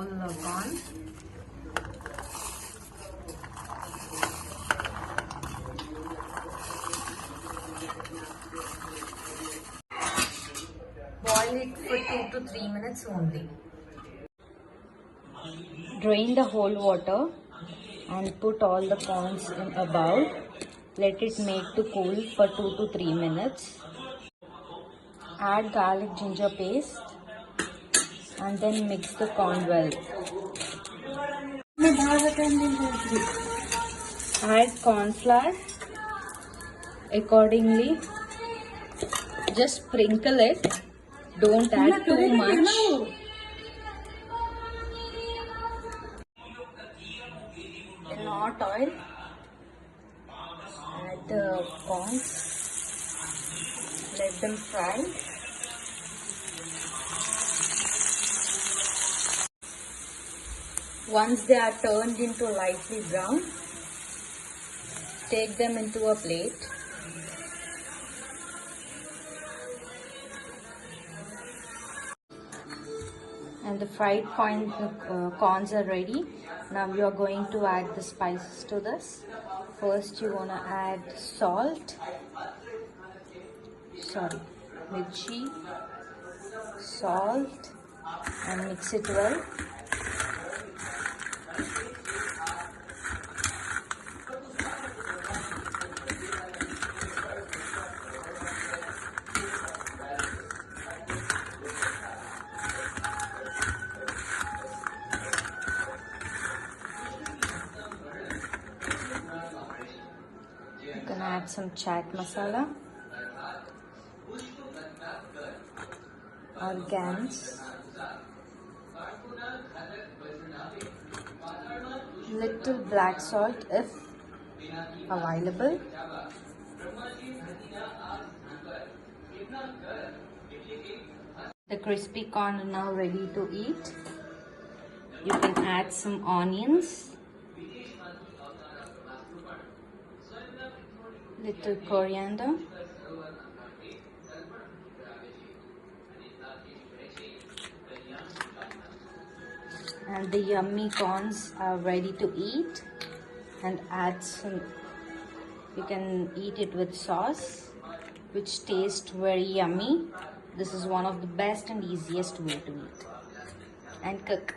corn. Boil it for 2 to 3 minutes only. Drain the whole water and put all the corns in a bowl. Let it make to cool for 2 to 3 minutes. Add garlic ginger paste and then mix the corn well. Add corn flour accordingly. Just sprinkle it. Don't add too much. In hot oil, add the corns. Let them fry. Once they are turned into lightly brown, take them into a plate. And the fried corns are ready. Now you are going to add the spices to this. First you want to add mirchi, salt, and mix it well. You can add some chaat masala, organs, little black salt if available. The crispy corn are now ready to eat. You can add some onions, little coriander, and the yummy corns are ready to eat. And add some, you can eat it with sauce, which tastes very yummy. This is one of the best and easiest way to eat and cook.